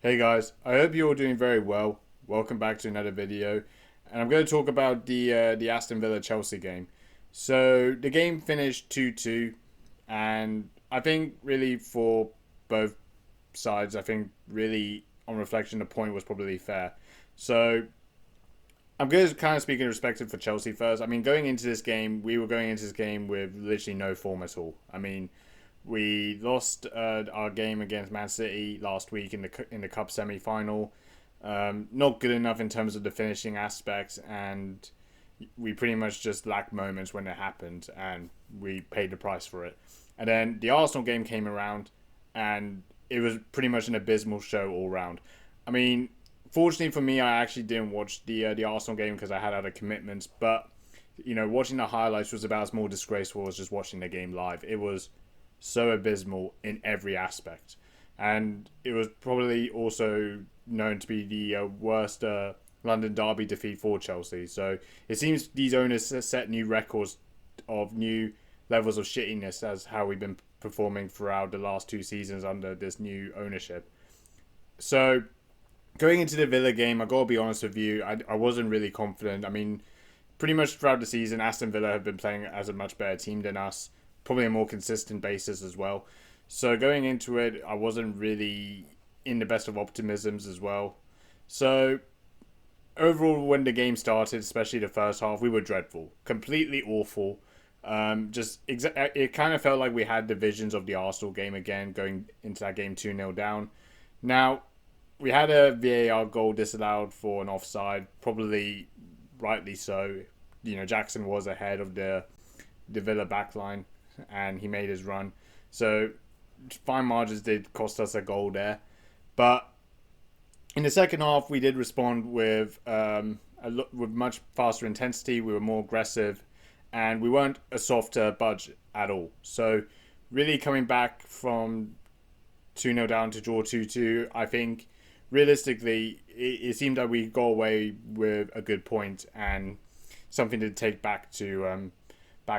Hey guys, I hope you're all doing very well. Welcome back to another video, and I'm going to talk about the Aston Villa Chelsea game. So the game finished 2-2, and I think really for both sides, I think really on reflection, the point was probably fair. So I'm going to kind of speak in perspective for Chelsea first. I mean, going into this game, we were going into this game with literally no form at all. I mean, we lost our game against Man City last week in the cup semi final. Not good enough in terms of the finishing aspects, and we pretty much just lacked moments when it happened, and we paid the price for it. And then the Arsenal game came around, and it was pretty much an abysmal show all round. I mean, fortunately for me, I actually didn't watch the Arsenal game because I had other commitments. But watching the highlights was about as more disgraceful as just watching the game live. It was so abysmal in every aspect, and it was probably also known to be the worst London derby defeat for Chelsea. So it seems these owners set new records of new levels of shittiness as how we've been performing throughout the last two seasons under this new ownership. So going into the Villa game, I gotta be honest with you, I wasn't really confident. I mean, pretty much throughout the season, Aston Villa have been playing as a much better team than us, probably a more consistent basis as well. So going into it, I wasn't really in the best of optimisms as well. So overall, when the game started, especially the first half, we were dreadful, completely awful. It kind of felt like we had the visions of the Arsenal game again, going into that game 2-0 down. Now, we had a VAR goal disallowed for an offside, probably rightly so. Jackson was ahead of the Villa backline, and he made his run. So fine margins did cost us a goal there, but in the second half we did respond with much faster intensity. We were more aggressive, and we weren't a softer budge at all. So really coming back from 2-0 down to draw 2-2, I think realistically it seemed that we got away with a good point and something to take back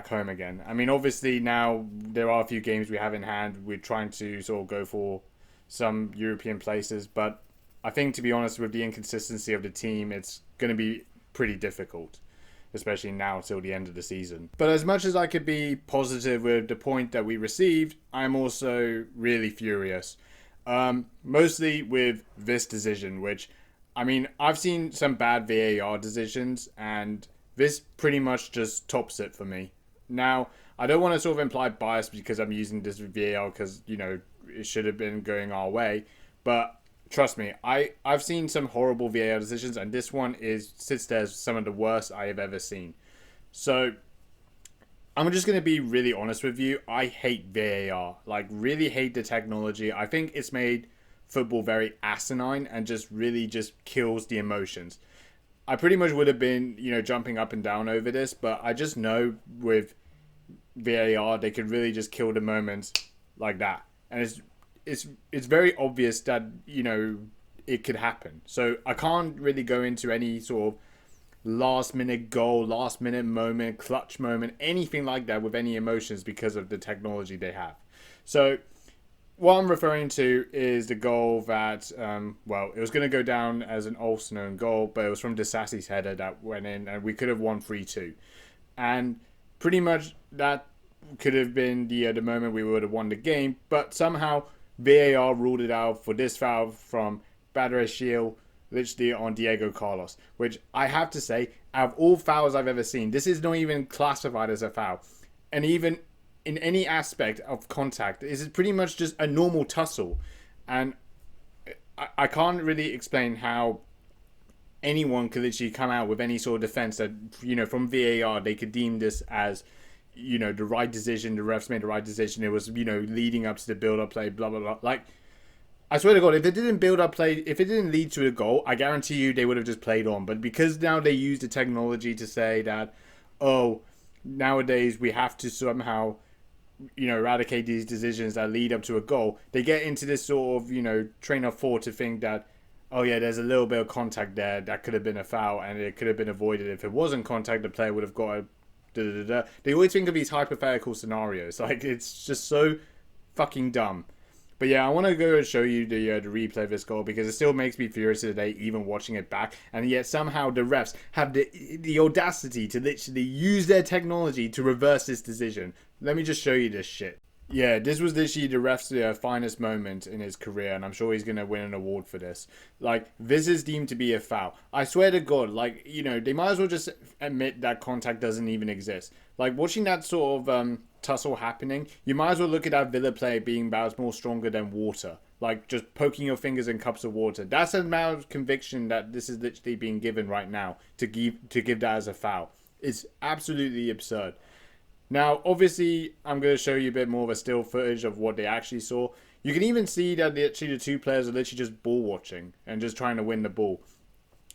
home again. I mean, obviously now there are a few games we have in hand. We're trying to sort of go for some European places, but I think, to be honest, with the inconsistency of the team, it's going to be pretty difficult, especially now till the end of the season. But as much as I could be positive with the point that we received, I'm also really furious. Mostly with this decision, which, I mean, I've seen some bad VAR decisions, and this pretty much just tops it for me. Now, I don't want to sort of imply bias because I'm using this VAR because, it should have been going our way. But trust me, I've seen some horrible VAR decisions, and this one sits there as some of the worst I have ever seen. So I'm just going to be really honest with you. I hate VAR. Like, really hate the technology. I think it's made football very asinine and just really just kills the emotions. I pretty much would have been, jumping up and down over this, but I just know with VAR they could really just kill the moments like that, and it's very obvious that it could happen. So I can't really go into any sort of last minute goal, last minute moment, clutch moment, anything like that with any emotions because of the technology they have. So what I'm referring to is the goal that, it was going to go down as an Olsen own goal, but it was from Disasi's header that went in, and we could have won 3-2. And pretty much that could have been the moment we would have won the game, but somehow VAR ruled it out for this foul from Badr Shield, literally on Diego Carlos, which I have to say, out of all fouls I've ever seen, this is not even classified as a foul. And even in any aspect of contact, this is pretty much just a normal tussle. And I can't really explain how anyone could literally come out with any sort of defense that, from VAR, they could deem this as, the right decision. The refs made the right decision. It was, leading up to the build-up play, blah, blah, blah. Like, I swear to God, if it didn't build up play, if it didn't lead to a goal, I guarantee you they would have just played on. But because now they use the technology to say that, oh, nowadays we have to somehow, eradicate these decisions that lead up to a goal, they get into this sort of, train of thought to think that, oh yeah, there's a little bit of contact there that could have been a foul and it could have been avoided. If it wasn't contact, the player would have got a They always think of these hypothetical scenarios. Like, it's just so fucking dumb. But yeah, I want to go and show you the replay of this goal because it still makes me furious today, even watching it back. And yet somehow the refs have the audacity to literally use their technology to reverse this decision. Let me just show you this shit. Yeah, this was literally the ref's finest moment in his career, and I'm sure he's going to win an award for this. Like, this is deemed to be a foul. I swear to God, like, you know, they might as well just admit that contact doesn't even exist. Like, watching that sort of tussle happening, you might as well look at that Villa player being about more stronger than water. Like, just poking your fingers in cups of water. That's the amount of conviction that this is literally being given right now to give that as a foul. It's absolutely absurd. Now, obviously, I'm going to show you a bit more of a still footage of what they actually saw. You can even see that the two players are literally just ball watching and just trying to win the ball.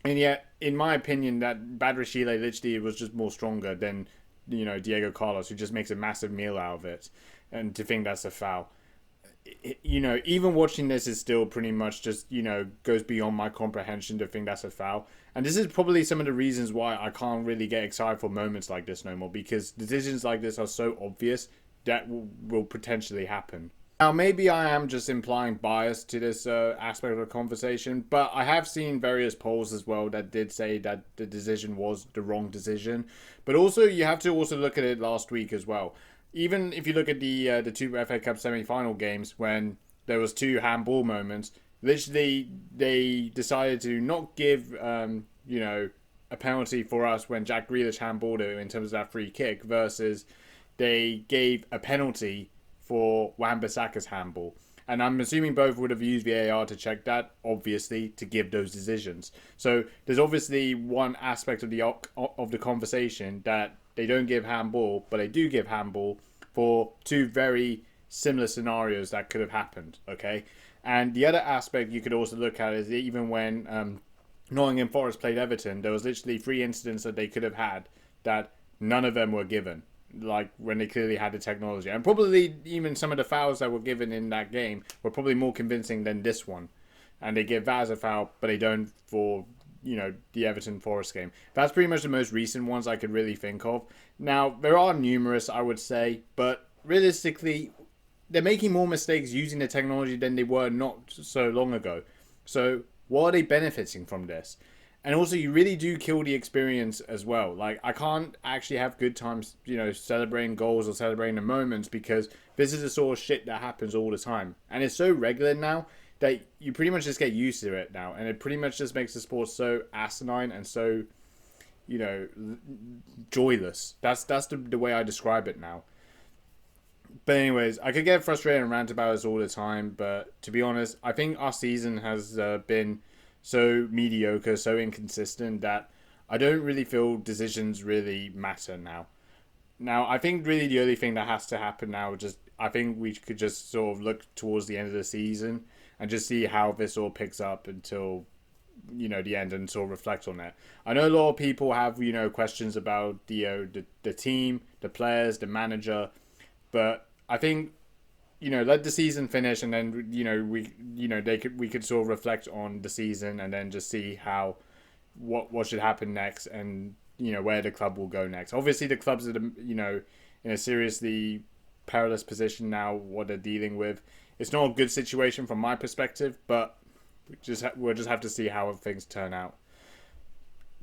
And yet, in my opinion, that Badrashile literally was just more stronger than, you know, Diego Carlos, who just makes a massive meal out of it. And to think that's a foul. You know, even watching this is still pretty much just, you know, goes beyond my comprehension to think that's a foul. And this is probably some of the reasons why I can't really get excited for moments like this no more, because decisions like this are so obvious that will potentially happen. Now, maybe I am just implying bias to this aspect of the conversation, but I have seen various polls as well that did say that the decision was the wrong decision. But also, you have to also look at it last week as well. Even if you look at the two FA Cup semi-final games when there was two handball moments, literally they decided to not give you know, a penalty for us when Jack Grealish handballed it in terms of that free kick, versus they gave a penalty for Wan-Bissaka's handball. And I'm assuming both would have used VAR to check that, obviously, to give those decisions. So there's obviously one aspect of the conversation that they don't give handball, but they do give handball for two very similar scenarios that could have happened, okay? And the other aspect you could also look at is even when Nottingham Forest played Everton, there was literally 3 incidents that they could have had that none of them were given, like when they clearly had the technology. And probably even some of the fouls that were given in that game were probably more convincing than this one. And they give that as a foul, but they don't for, you know, the Everton Forest game. That's pretty much the most recent ones I could really think of. Now, there are numerous, I would say, but realistically, they're making more mistakes using the technology than they were not so long ago. So, what are they benefiting from this? And also, you really do kill the experience as well. Like, I can't actually have good times, you know, celebrating goals or celebrating the moments, because this is the sort of shit that happens all the time. And it's so regular now that you pretty much just get used to it now. And it pretty much just makes the sport so asinine and so, you know, joyless. That's the way I describe it now. But anyways, I could get frustrated and rant about this all the time, but to be honest, I think our season has been so mediocre, so inconsistent, that I don't really feel decisions really matter now. Now, I think really the only thing that has to happen now, I think we could just sort of look towards the end of the season and just see how this all picks up until, you know, the end, and sort of reflect on it. I know a lot of people have, you know, questions about the team, the players, the manager, but I think, you know, let the season finish, and then, you know, we could sort of reflect on the season and then just see how what should happen next, and, you know, where the club will go next. Obviously, the clubs are, you know, in a seriously perilous position now, what they're dealing with. It's not a good situation from my perspective, but we'll just have to see how things turn out.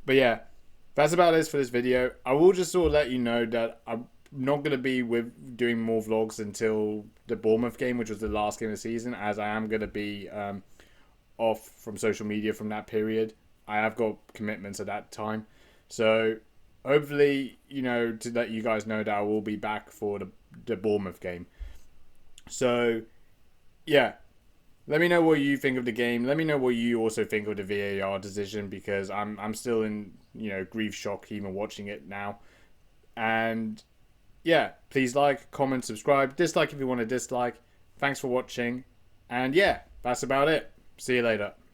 But yeah, that's about it for this video. I will just sort of let you know that I'm not going to be doing more vlogs until the Bournemouth game, which was the last game of the season, as I am going to be off from social media from that period. I have got commitments at that time. So hopefully, you know, to let you guys know that I will be back for the Bournemouth game. So yeah, let me know what you think of the game. Let me know what you also think of the VAR decision, because I'm still in, you know, grief shock even watching it now. And yeah, please like, comment, subscribe, dislike if you want to dislike. Thanks for watching. And yeah, that's about it. See you later.